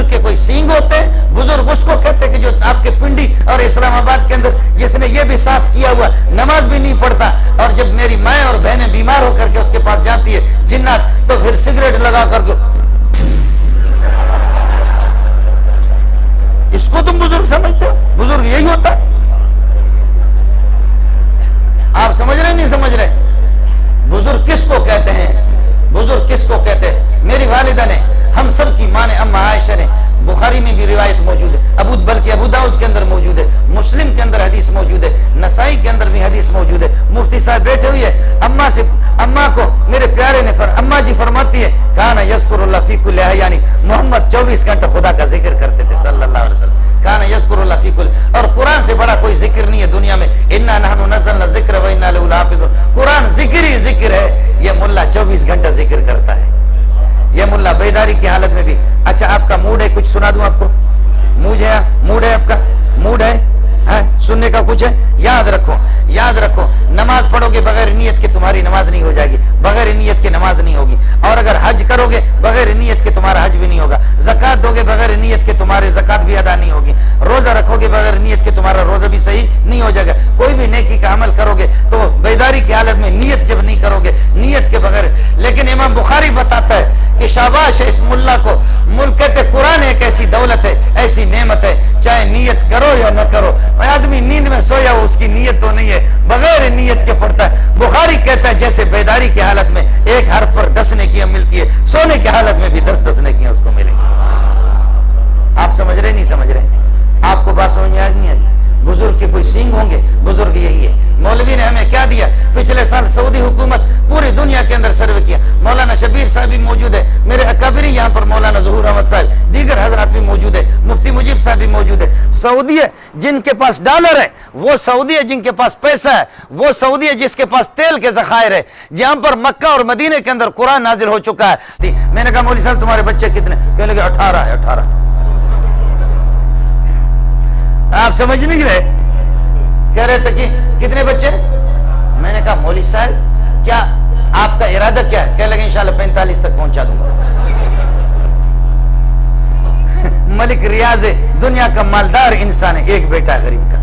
बुजुर्ग के कोई सींग होते हैं? बुजुर्ग उसको कहते कि जो आपके पिंडी और इस्लामाबाद के अंदर जिसने ये भी साफ किया हुआ नमाज भी नहीं पढ़ता, और जब मेरी माँ और बहनें बीमार होकर के उसके पास जाती है जिन्नात, तो फिर सिगरेट लगा करके, इसको तुम बुजुर्ग समझते हो? बुजुर्ग यही होता है? आप समझ रहे नहीं समझ रहे? बुजुर्ग किसको कहते हैं? बुजुर्ग किसको कहते हैं? मेरी वालिदा ने, हम सब की मां ने, अम्मा आयशा ने, बुखारी में भी रिवायत मौजूद है, बल्कि अबू दाऊद के अंदर मौजूद है, मुस्लिम के अंदर हदीस मौजूद है, नसाई के अंदर भी हदीस मौजूद है। मुफ्ती साहब बैठे हुए है, अम्मा को मेरे प्यारे ने अम्मा जी फरमाती है, काना यज़कुरुल्लाह फी कुल्ली अहयानी, मोहम्मद 24 घंटे खुदा का जिक्र करते थे सल्लल्लाहु अलैहि वसल्लम। काना यज़कुरुल्लाह फी कुल्ली, और कुरान से बड़ा कोई जिक्र नहीं है दुनिया में। इन्ना नहनु नज़्ज़लना ज़िक्र व इन्ना लहु लहाफ़िज़ून, कुरान जिक्र ही जिक्र है। ये मुल्ला 24 घंटा जिक्र करता है, ये मुल्ला बेदारी की हालत में भी। अच्छा, आपका मूड है, कुछ सुना दूं आपको? मूड है आपका? मूड है सुनने का? कुछ है? याद रखो, नमाज पढ़ोगे बगैर नियत के तुम्हारी नमाज नहीं हो जाएगी, बगैर नियत के नमाज नहीं होगी। और अगर हज करोगे बगैर नियत के तुम्हारा हज भी नहीं होगा, ज़कात दोगे बगैर नियत के तुम्हारे ज़कात भी अदा नहीं होगी, रोजा रखोगे बगैर नियत के तुम्हारा रोजा भी सही नहीं हो जाएगा। कोई भी नेकी का अमल करोगे तो बेदारी की हालत में, नियत जब नहीं करोगे, नियत के बगैर। लेकिन इमाम बुखारी बताता है कि शाबाश है इस मुल्ला को, मुल्क कहते कुरान एक ऐसी दौलत है, ऐसी नेमत है, चाहे नियत करो या न करो। आदमी नींद में सोया हो, उसकी नियत तो नहीं है, बगैर नियत के पढ़ता है। बुखारी कहता है जैसे बेदारी की हालत में एक हर्फ पर 10 नेकियां मिलती है, सोने की हालत में भी 10-10 नेकियां उसको मिलेंगी। आप समझ रहे नहीं समझ रहे? आपको बात समझ में आ नहीं आई? बुजुर्ग के कोई सींग होंगे? बुजुर्ग यही है। मौलवी ने हमें क्या दिया? पिछले साल सऊदी हुकूमत पूरी दुनिया के अंदर सर्वे किया, मौलाना शबीर साहब भी मौजूद है, मेरे अकाबरी यहाँ पर मौलाना ज़हूर अहमद साहब, दीगर हजरात भी मौजूद है, मुफ्ती मुजीब साहब भी मौजूद है। सऊदी है जिनके पास डॉलर है, वो सऊदी है जिनके पास पैसा है, वो सऊदी है जिसके पास तेल के ज़खायर है, जहाँ पर मक्का और मदीने के अंदर कुरान नाजिल हो चुका है। मैंने कहा मौलवी साहब तुम्हारे बच्चे कितने? कहने लगे 18 है। 18? आप समझ नहीं रहे? कह रहे थे कि कितने बच्चे? मैंने कहा मौलवी साहब क्या आपका इरादा क्या है? कह लगे इंशाल्लाह 45 तक पहुंचा दूंगा। मलिक रियाज दुनिया का मालदार इंसान है, एक बेटा गरीब का।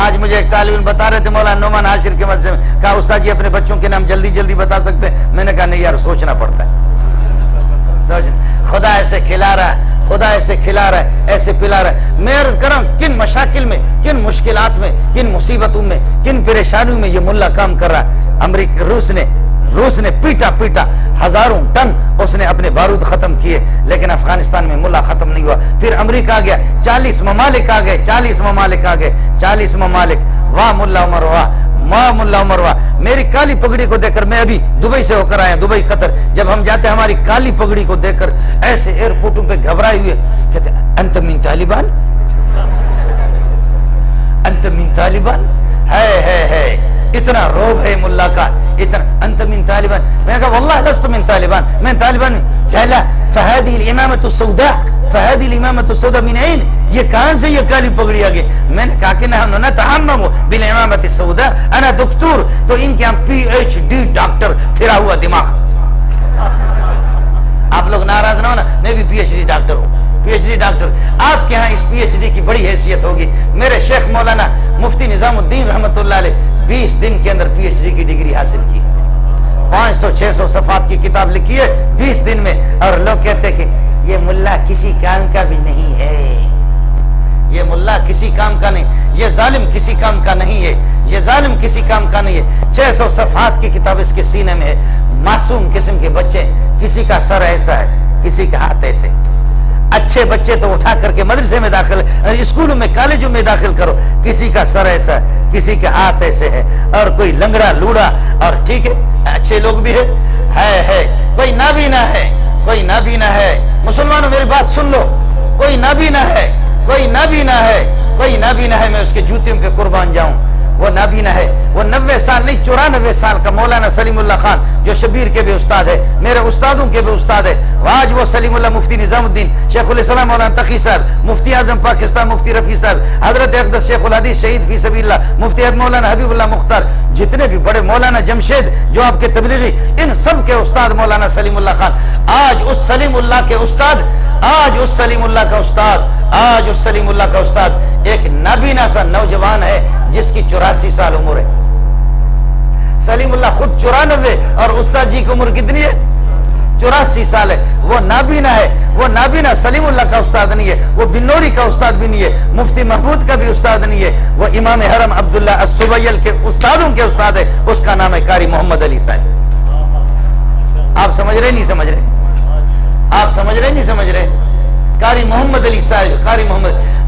आज मुझे एक तालिब इल्म बता रहे थे, मौलाना नोमान आशिर के मदरसे में, कहा उस्ताद जी अपने बच्चों के नाम जल्दी जल्दी बता सकते हैं? मैंने कहा नहीं यार, सोचना पड़ता है। खुदा ऐसे खिला रहा है, खुदा ऐसे खिला रहा है, ऐसे पिला रहा है। मैं अर्ज कर रहा हूं, किन मशाकिल में, किन मुश्किलात में, किन मुसीबतों में, किन परेशानियों में ये मुल्ला काम कर रहा है। अमेरिका रूस ने पीटा हजारों टन उसने अपने बारूद खत्म किए, लेकिन अफगानिस्तान में मुल्ला खत्म नहीं हुआ। फिर अमेरिका आ गया, 40 ममालिक आ गए, 40 ममालिक आ गए, 40 ममालिक। वाह मुल्ला उमर वाह, माँ मुल्ला उमर वाह। मेरी काली पगड़ी को देखकर, मैं अभी दुबई से होकर आया, दुबई कतर, जब हम जाते हमारी काली पगड़ी को देखकर ऐसे एयरपोर्टों पे घबराए हुए कहते अंत मिन तालिबान, अंत मिन तालिबान। है इतना रोब है मुल्ला का, इतना अंत मिन तालिबान। मैंने कहा वल्लाह लस्तु मिन तालिबान, मैं तालिबान कहला। फहादी इमामतु सौदा, फहादी इमामतु सौदा मिन ऐन, ये कहां से ये काली पगड़ी आ गई? मैंने कहा कि ना नतहम्ममु बिल इमामति सौदा अना दुक्तूर, तो इनके यहाँ PhD डॉक्टर फिरा हुआ दिमाग। आप लोग नाराज ना हो ना, मैं भी PhD डॉक्टर हूँ, PhD डॉक्टर। आपके यहाँ इस PhD की बड़ी हैसियत होगी। मेरे शेख मौलाना मुफ्ती निजामुद्दीन रहमतुल्लाह अलैह 20 दिन के अंदर PhD की डिग्री हासिल की, 500-600 सफ़ात की किताब लिखी है 20 दिन में। और लोग कहते कि ये मुल्ला किसी काम का भी नहीं है, ये मुल्ला किसी काम का नहीं, ये जालिम किसी काम का नहीं है, ये जालिम किसी काम का नहीं है। 600 सफ़ात की किताब इसके सीने में है। मासूम किस्म के बच्चे, किसी का सर ऐसा है, किसी का हाथ ऐसे। अच्छे बच्चे तो उठा करके मदरसे में दाखिल, स्कूलों में, कॉलेजों में दाखिल करो, किसी का सर ऐसा है, किसी के हाथ ऐसे है, और कोई लंगड़ा लूड़ा। और ठीक है, अच्छे लोग भी है, कोई नाबीना है, कोई नाबीना है। मुसलमानों मेरी बात सुन लो, कोई नाबीना है, कोई नाबीना है, कोई नाबीना है, मैं उसके जूतियों पे कुर्बान जाऊं। वो नाबीना है। वो 90 साल नहीं 94 साल का मौलाना सलीमुल्लाह खान, जो शबीर के भी उस्ताद है, मेरे उस्तादों के भी उस्ताद है। आज वो सलीमुल्लाह मुफ्ती निजामुद्दीन, शेखुल इस्लाम मौलाना तकी साहब, मुफ्ती आजम पाकिस्तान मुफ्ती रफी साहब, हजरत अक़दस शेखुल हदीस शहीद फी सबीलिल्लाह मुफ्ती मौलाना हबीबुल्लाह मुख्तार, जितने भी बड़े मौलाना जमशेद जो आपके तबलीगी, इन सब के उस्ताद मौलाना सलीमुल्लाह खान। आज उस सलीमुल्लाह के उस्ताद, आज उस सलीमुल्लाह का उस्ताद, आज उस सलीमुल्लाह का उस्ताद एक नाबीना सा नौजवान है जिसकी 84 साल उम्र है। सलीमुल्लाह खुद 94 और उस्ताद जी की उम्र कितनी है? 84 साल है। वो नाबीना है, वो नाबीना सलीमुल्लाह का उस्ताद नहीं है, वो बिन्नौरी का उस्ताद भी नहीं है, मुफ्ती महमूद का भी उस्ताद नहीं है, वो इमाम हरम अब्दुल्ला अस्सुबैल के उस्तादों के उस्ताद है। उसका नाम है कारी मोहम्मद अली साहब। आप समझ रहे नहीं समझ रहे? आप समझ रहे नहीं समझ रहे? कारी मोहम्मद अली साहब, कारी मोहम्मद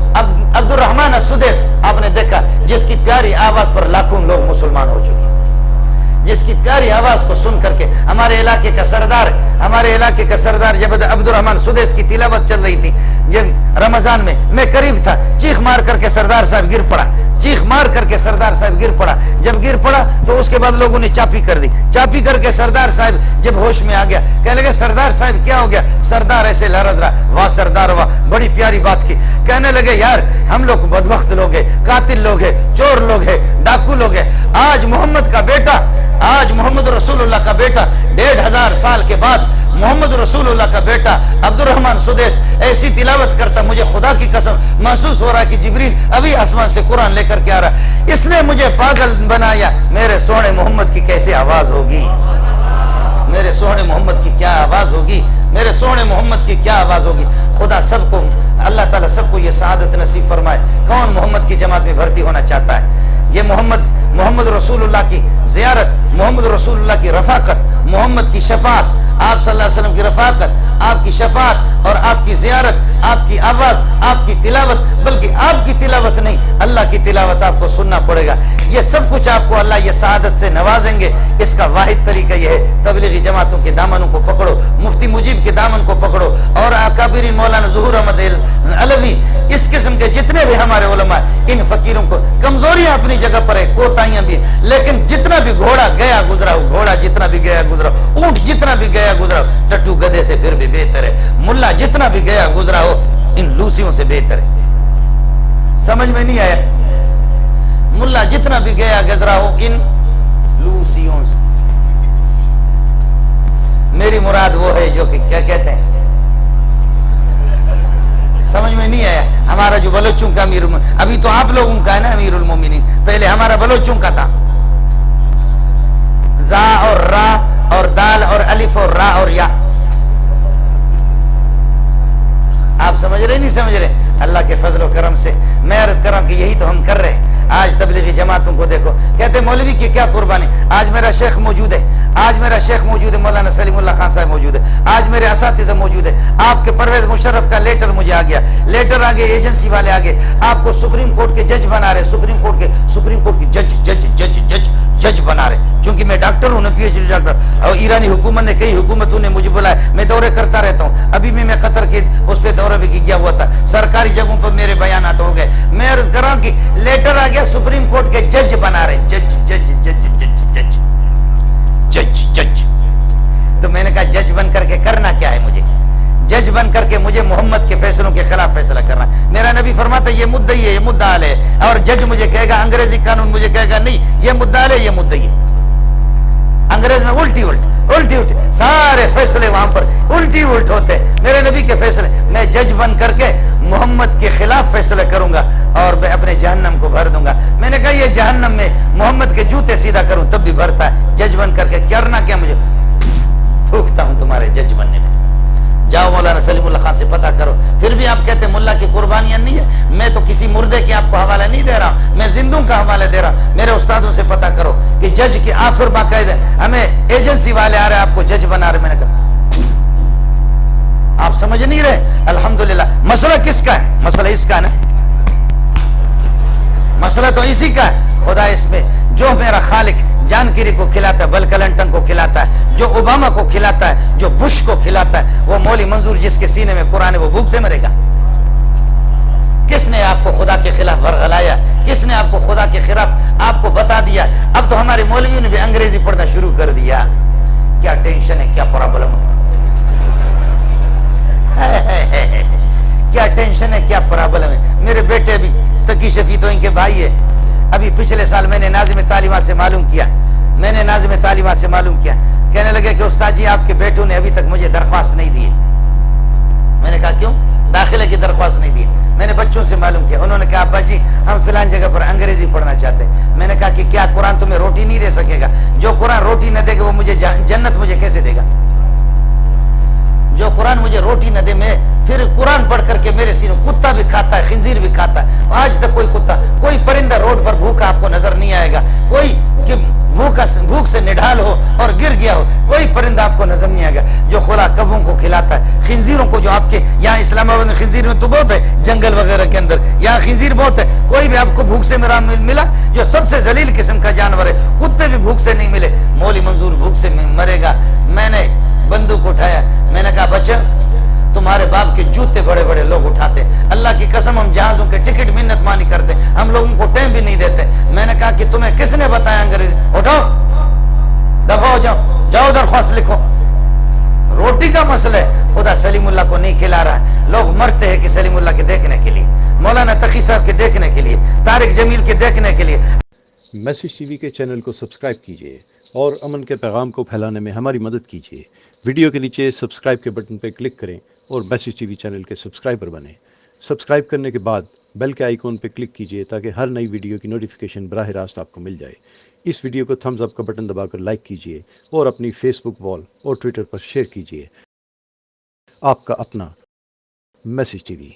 अब्दुल रहमान असुदेस, आपने देखा जिसकी प्यारी आवाज पर लाखों लोग मुसलमान हो चुके, जिसकी प्यारी आवाज को सुन करके हमारे इलाके का सरदार, हमारे इलाके का सरदार जब अब्दुल रहमान सुदेश की तिलावत चल रही थी ये रमजान में, मैं करीब था, चीख मार करके सरदार साहब गिर पड़ा, चीख मार करके सरदार साहब गिर पड़ा। जब गिर पड़ा तो उसके बाद लोगों ने चापी कर दी, चापी करके सरदार साहब जब होश में आ गया, कहने लगे सरदार साहब क्या हो गया? सरदार ऐसे लरज रहा, वाह सरदार वाह, बड़ी प्यारी बात की। कहने लगे यार हम लोग बदबख्त लोग है, कातिल लोग है, चोर लोग है, डाकू लोग है। आज मोहम्मद का बेटा, आज मोहम्मद रसूलुल्लाह का बेटा 1500 साल के बाद मोहम्मद रसूलुल्लाह का बेटा अब्दुल रहमान सुदेश ऐसी तिलावत करता, मुझे खुदा की कसम महसूस हो रहा है कि जिब्रील अभी आसमान से कुरान लेकर के आ रहा। इसने मुझे पागल बनाया। मेरे सोने मोहम्मद की कैसी आवाज होगी, मेरे सोने मोहम्मद की क्या आवाज होगी, मेरे सोने मोहम्मद की क्या आवाज होगी। खुदा सबको, अल्लाह ताला सबको ये सआदत नसीब फरमाए। कौन मोहम्मद की जमात में भर्ती होना चाहता है? ये मोहम्मद रसूलुल्लाह की ज़ियारत, मोहम्मद रसूलुल्लाह की रफ़ाक़त, मोहम्मद की शफ़ाअत, आप सल्लल्लाहु अलैहि वसल्लम की रफ़ाक़त, आपकी शफ़ाअत और आपकी ज़ियारत, आपकी आवाज़, आपकी तिलावत, बल्कि आपकी तिलावत नहीं अल्लाह की तिलावत आपको सुनना पड़ेगा। ये सब कुछ आपको अल्लाह ये सआदत से नवाजेंगे। इसका वाहिद तरीका यह है, तबलीगी जमातों के दामनों को पकड़ो, मुफ्ती मुजीब के दामन को पकड़ो और अकाबिरी मौलाना ज़ुहूर अहमद अलवी, इस किस्म के जितने भी हमारे उलमा, इन फकीरों को, कमजोरियां अपनी जगह पर है, कोताहियां भी, लेकिन जितना भी घोड़ा गया गुजरा, घोड़ा जितना भी गया गुजरा, ऊंट जितना भी गया गुजरा, टट्टू गधे से फिर भी बेहतर है, मुल्ला जितना भी गया गुजरा हो इन लूसियों से बेहतर है। समझ में नहीं आया? मुल्ला जितना भी गया गुजरा हो इन लूसियों से। मेरी मुराद वो है जो कि क्या कहते हैं, समझ में नहीं आया? हमारा जो बलोचों का अमीर, अभी तो आप लोगों का है ना अमीरुल मोमिनीन, पहले हमारा बलोचों का था। जा और रा और दाल और अलिफ और रा और या। आप समझ रहे नहीं समझ रहे? अल्लाह के फजल और करम से मैं अर्ज कर रहा हूं कि यही तो हम कर रहे हैं। आज तबलीगी जमातों को देखो, कहते मौलवी की क्या कुर्बानी। आज मेरा शेख मौजूद है, आज मेरा शेख मौजूद है, मौलाना सलीमुल्लाह खान साहब मौजूद है, आज मेरे असातिज़ा मौजूद है। आपके परवेज मुशर्रफ का लेटर मुझे आ गया, लेटर आ गया, एजेंसी वाले आ गए, आपको सुप्रीम कोर्ट के जज बना रहे, सुप्रीम कोर्ट की जज बना रहे। चूंकि मैं डॉक्टर हूँ ना, PhD डॉक्टर, और ईरानी हुकूमत ने, कई हुकूमतों ने मुझे बुलाया, मैं दौरे करता रहता हूँ। अभी मैं कतर के उस पर दौरे भी गया हुआ था, सरकारी जगहों पर मेरे बयानात हो गए। मैं अर्ज कर रहा हूँ कि लेटर आ गया, सुप्रीम कोर्ट के जज बना रहे, जज जज जज जज जज जज जज। तो मैंने कहा जज बन करके करना क्या है मुझे? जज बन करके मुझे मोहम्मद के फैसलों के खिलाफ फैसला करना। मेरा नबी फरमाता ये मुद्दई है, ये मुद्दाल है, और जज मुझे कहेगा, अंग्रेजी कानून मुझे कहेगा नहीं ये मुद्दाल है, ये मुद्दई है। अंग्रेज में उल्टी सारे फैसले वहां पर उल्टी होते। मेरे नबी के फैसले, मैं जज बन करके मोहम्मद के खिलाफ फैसला करूंगा और मैं अपने जहन्नम को भर दूंगा। मैंने कहा ये जहन्नम में मोहम्मद के जूते सीधा करूं तब भी भरता है, जज बन करके करना क्या मुझे? थूकता हूं तुम्हारे जज बनने में। जाओ मौलाना सलीमुल्लाह खान से पता करो। फिर भी आप कहते हैं मुल्ला की कुर्बानियां नहीं है। मैं तो किसी मुर्दे के आपको हवाला नहीं दे रहा, मैं जिंदों का हवाला दे रहा। मेरे उस्तादों से पता करो कि जज के आखिर बाकायदे हमें एजेंसी वाले आ रहे हैं, आपको जज बना रहे। मैंने कहा आप समझ नहीं रहे। अल्हम्दुलिल्लाह। मसला किसका है? मसला इसका ना, मसला तो इसी का है। खुदा इसमें जो मेरा खालिक जानकीरी को खिलाता है, बिल क्लिंटन को खिलाता है, जो ओबामा को खिलाता है, जो बुश को खिलाता है, वो मौली मंजूर जिसके सीने में कुरान है वो भूख से मरेगा? किसने आपको खुदा के खिलाफ वरगलाया, किसने आपको खुदा के खिलाफ आपको बता दिया। अब तो हमारे मौलवियों ने भी अंग्रेजी पढ़ना शुरू कर दिया। क्या टेंशन है, क्या प्रॉब्लम है, क्या टेंशन है, क्या प्रॉब्लम है। मेरे बेटे भी तकी शफी तो इनके भाई है। अभी पिछले साल मैंने नाज़िम तालीमात से मालूम किया, कहने लगे कि उस्ताद जी आपके बेटों ने अभी तक मुझे दरख्वास्त नहीं दी। मैंने कहा क्यों? दाखिले की दरख्वास्त नहीं दी। मैंने बच्चों से मालूम किया, उन्होंने कहा अब्बा जी हम फिलान जगह पर अंग्रेजी पढ़ना चाहते हैं। मैंने कहा कि क्या कुरान तुम्हें रोटी नहीं दे सकेगा? जो कुरान रोटी न देगा वो मुझे जन्नत मुझे कैसे देगा? जो कुरान मुझे रोटी न दे, मैं फिर कुरान पढ़ करके मेरे सीनों, कुत्ता भी खाता है, खिंजीर भी खाता है। आज तक कोई कुत्ता, कोई परिंदा रोड पर भूखा आपको नजर नहीं आएगा। कोई कि भूख से निढाल हो और गिर गया हो, कोई परिंदा आपको नजर नहीं आएगा जो खुला कब्बों को खिलाता है। खिंजीरों को जो आपके यहाँ इस्लामाबाद में खिंजीर में तो बहुत है, जंगल वगैरह के अंदर यहाँ खिंजीर बहुत है। कोई भी आपको भूख से मेरा मिला जो सबसे जलील किस्म का जानवर है, कुत्ते भी भूख से नहीं मिले। मौली मंजूर भूख से मरेगा। मैंने बंदूक उठाया, मैंने कहा बच्चा तुम्हारे बाप के जूते बड़े बड़े लोग उठाते, अल्लाह की कसम हम जहाजों के टिकट मिन्नत मानी करते, हम लोगों को टाइम भी नहीं देते। मैंने कहा कि तुम्हें किसने बताया अंग्रेजी? उठो, दफा हो जाओ, जाओ दरख्वास्त लिखो। रोटी का मसला है, खुदा सलीमुल्लाह को नहीं खिला रहा है। लोग मरते हैं कि सलीमुल्लाह के देखने के लिए, मौलाना तकी साहब के देखने के लिए, तारिक जमील के देखने के लिए। मैसेज टीवी के चैनल को सब्सक्राइब कीजिए और अमन के पैगाम को फैलाने में हमारी मदद कीजिए। वीडियो के नीचे सब्सक्राइब के बटन पर क्लिक करें और मैसेज टीवी चैनल के सब्सक्राइबर बनें। सब्सक्राइब करने के बाद बेल के आइकॉन पर क्लिक कीजिए ताकि हर नई वीडियो की नोटिफिकेशन बराह रास्त आपको मिल जाए। इस वीडियो को थम्स अप का बटन दबाकर लाइक कीजिए और अपनी फेसबुक वॉल और ट्विटर पर शेयर कीजिए। आपका अपना मैसेज टीवी।